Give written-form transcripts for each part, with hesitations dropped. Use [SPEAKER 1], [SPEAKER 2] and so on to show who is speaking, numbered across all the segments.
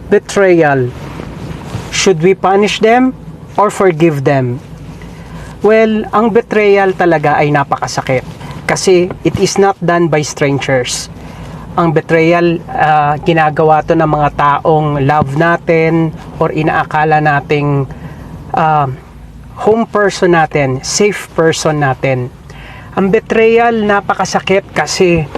[SPEAKER 1] betrayal. Should we punish them or forgive them? Well, ang betrayal talaga ay napakasakit kasi it is not done by strangers. Ang betrayal, ginagawa to ng mga taong love natin or inaakala nating home person natin, safe person natin. Ang betrayal napakasakit kasi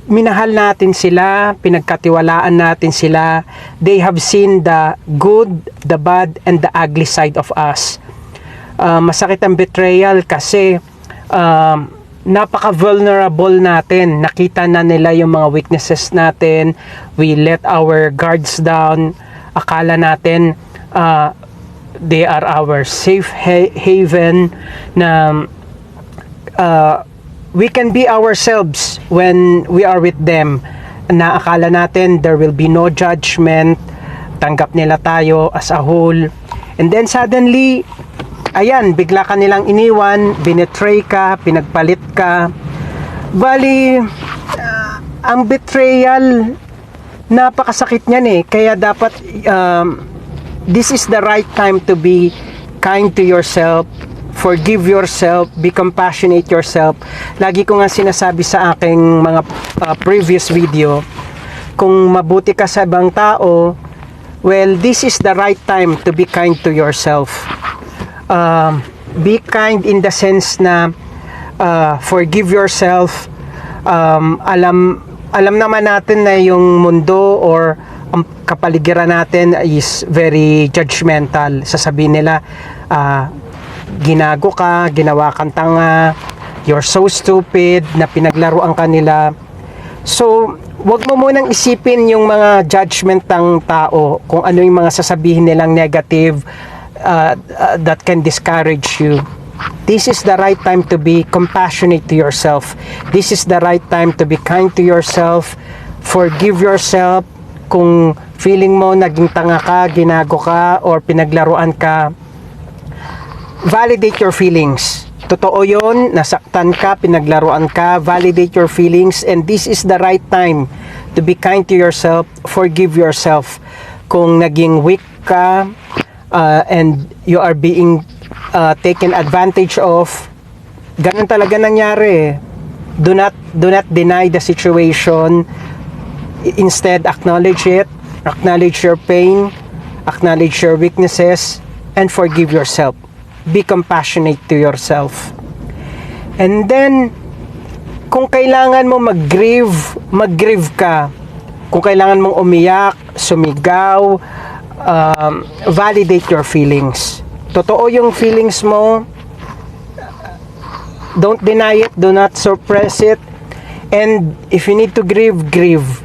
[SPEAKER 1] minahal natin sila, pinagkatiwalaan natin sila. They have seen the good, the bad, and the ugly side of us. Masakit ang betrayal kasi napaka-vulnerable natin. Nakita na nila yung mga weaknesses natin. We let our guards down. Akala natin they are our safe haven na we can be ourselves when we are with them. Na akala natin there will be no judgment. Tanggap nila tayo as a whole. And then suddenly, ayan, bigla ka nilang iniwan, binetray ka, pinagpalit ka. Bali, ang betrayal, napakasakit niyan eh. Kaya dapat, this is the right time to be kind to yourself, forgive yourself, be compassionate yourself. Lagi ko nga sinasabi sa aking mga previous video, kung mabuti ka sa ibang tao, well, this is the right time to be kind to yourself. Be kind in the sense na forgive yourself. Alam naman natin na yung mundo or ang kapaligiran natin is very judgmental. Sasabihin nila, ginago ka, ginawa kang tanga, you're so stupid, na pinaglaruan ka nila. So, wag mo munang isipin yung mga judgment ng tao, kung ano yung mga sasabihin nilang negative that can discourage you. This is the right time to be compassionate to yourself. This is the right time to be kind to yourself. Forgive yourself kung feeling mo naging tanga ka, ginago ka, or pinaglaruan ka. Validate your feelings. Totoo yun, nasaktan ka, pinaglaruan ka, validate your feelings, and this is the right time to be kind to yourself, forgive yourself. Kung naging weak ka, and you are being taken advantage of, ganun talaga nangyari. Do not deny the situation. Instead, acknowledge it, acknowledge your pain, acknowledge your weaknesses, and forgive yourself. Be compassionate to yourself. And then, kung kailangan mo mag-grieve ka. Kung kailangan mong umiyak, sumigaw, validate your feelings. Totoo yung feelings mo. Don't deny it, do not suppress it. And if you need to grieve, grieve.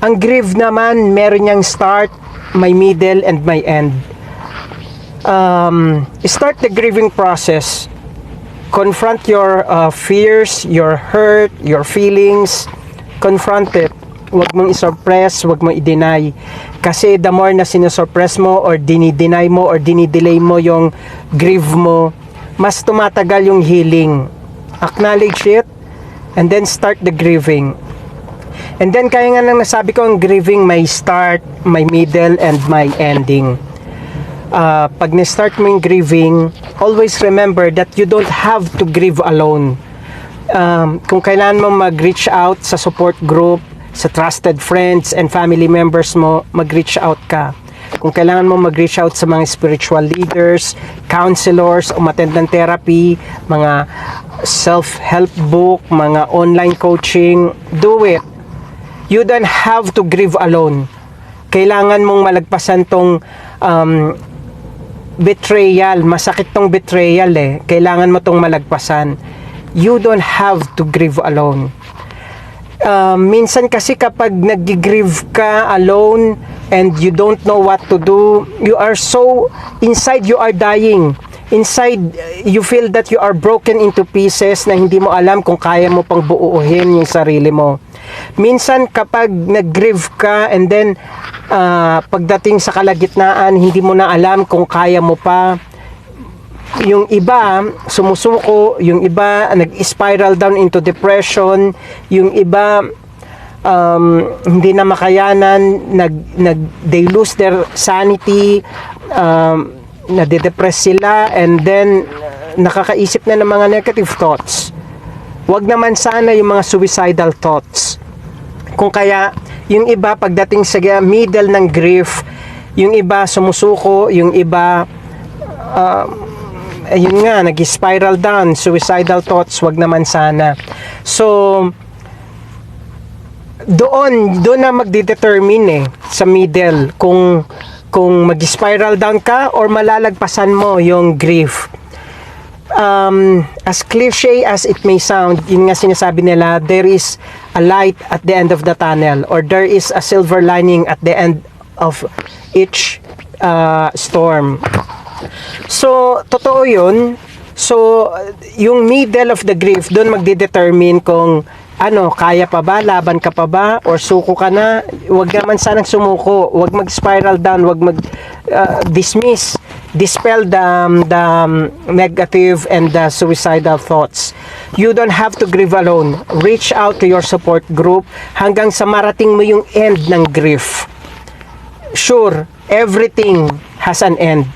[SPEAKER 1] Ang grieve naman, meron niyang start, may middle, and may end. Start the grieving process. Confront your fears, your hurt, your feelings. Confront it. Huwag mong isuppress, huwag mong i-deny. Kasi the more na sinusuppress mo or dinideny mo or dinidelay mo yung grieve mo, mas tumatagal yung healing. Acknowledge it and then start the grieving. And then kaya nga nang nasabi ko, ang grieving may start, may middle, and may ending. Pag na-start mo yung grieving, always remember that you don't have to grieve alone. Kung kailan mo mag-reach out sa support group, sa trusted friends and family members mo, mag-reach out ka. Kung kailangan mo mag-reach out sa mga spiritual leaders, counselors, umattend ng therapy, mga self-help book, mga online coaching, do it. You don't have to grieve alone. Kailangan mong malagpasan tong betrayal. Masakit tong betrayal eh. Kailangan mo tong malagpasan. You don't have to grieve alone. Minsan kasi kapag nag-grieve ka alone and you don't know what to do, you are so, inside you are dying. Inside, you feel that you are broken into pieces na hindi mo alam kung kaya mo pang buuhin yung sarili mo. Minsan kapag nag-grieve ka and then pagdating sa kalagitnaan, hindi mo na alam kung kaya mo pa. Yung iba sumusuko, yung iba nag-spiral down into depression, yung iba hindi na makayanan, they lose their sanity, nade-depress sila, and then nakakaisip na ng mga negative thoughts. Wag naman sana yung mga suicidal thoughts. Kung kaya, yung iba pagdating sa middle ng grief, yung iba sumusuko, yung iba ayun nga, nag-spiral down, suicidal thoughts, wag naman sana. So, doon na magdedetermine sa middle kung mag-spiral down ka or malalagpasan mo yung grief. As cliche as it may sound, yun nga sinasabi nila, there is a light at the end of the tunnel, or there is a silver lining at the end of each storm. So, totoo yun. So, yung middle of the grief, doon magdedetermine kung kaya pa ba, laban ka pa ba, or suko ka na. Huwag naman sanang sumuko, huwag mag-spiral down, huwag dispel the negative and the suicidal thoughts. You don't have to grieve alone. Reach out to your support group hanggang sa marating mo yung end ng grief. Sure, everything has an end.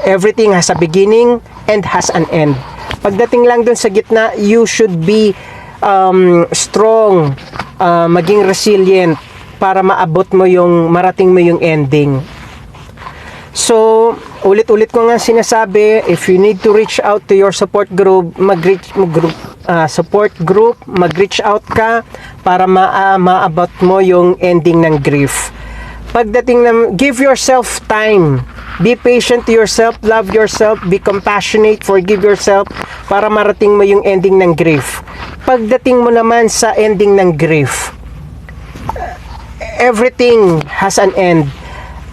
[SPEAKER 1] Everything has a beginning and has an end. Pagdating lang dun sa gitna, you should be strong, maging resilient para marating mo yung ending. So, ulit-ulit ko nga sinasabi, if you need to reach out to your support group, mag-reach out ka para maabot mo yung ending ng grief. Give yourself time. Be patient to yourself, love yourself, be compassionate, forgive yourself para marating mo yung ending ng grief. Pagdating mo naman sa ending ng grief, everything has an end.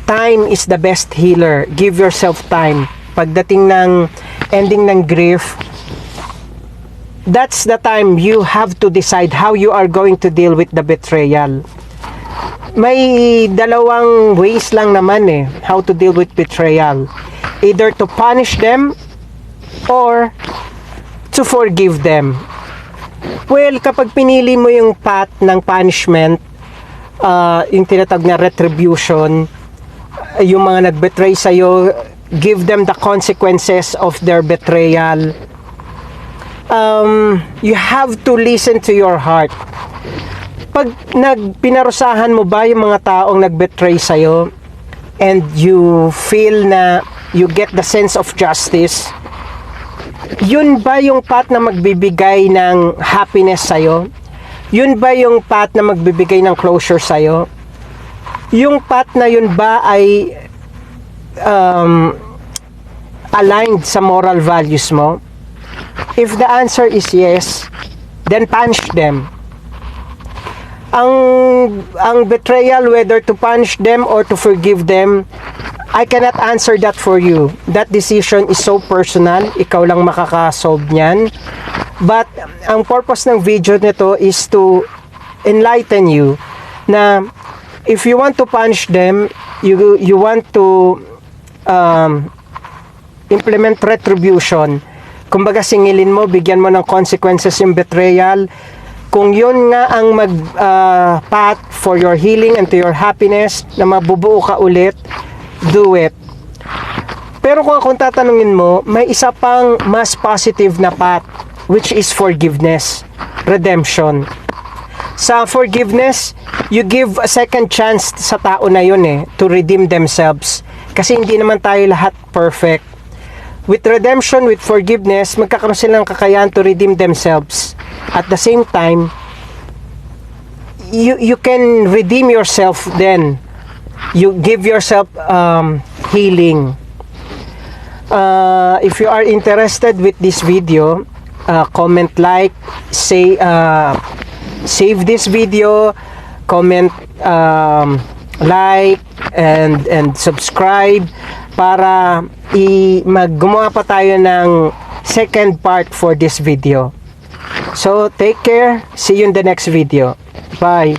[SPEAKER 1] Time is the best healer. Give yourself time. Pagdating ng ending ng grief, that's the time you have to decide how you are going to deal with the betrayal. May dalawang ways lang naman how to deal with betrayal. Either to punish them or to forgive them. Well, kapag pinili mo yung path ng punishment, yung tinatawag na retribution, yung mga nag-betray sa'yo, give them the consequences of their betrayal. You have to listen to your heart. Pag pinarusahan mo ba yung mga taong nag-betray sa'yo and you feel na you get the sense of justice, yun ba yung path na magbibigay ng happiness sa'yo? Yun ba yung path na magbibigay ng closure sa'yo? Yung path na yun ba ay aligned sa moral values mo? If the answer is yes, then punish them. Ang betrayal, whether to punish them or to forgive them, I cannot answer that for you. That decision is so personal. Ikaw lang makaka-solve niyan. But ang purpose ng video nito is to enlighten you na if you want to punish them, you want to implement retribution. Kumbaga singilin mo, bigyan mo ng consequences yung betrayal. Kung yun nga ang path for your healing and to your happiness, na mabubuo ka ulit, do it. Pero kung tatanungin mo, may isa pang mas positive na path, which is forgiveness, redemption. Sa forgiveness, you give a second chance sa tao na yun to redeem themselves. Kasi hindi naman tayo lahat perfect. With redemption, with forgiveness, magkakaroon silang kakayahan to redeem themselves. At the same time, you can redeem yourself then. You give yourself healing. If you are interested with this video, comment like, save this video, comment like and subscribe para gumawa pa tayo ng second part for this video. So take care, see you in the next video. Bye.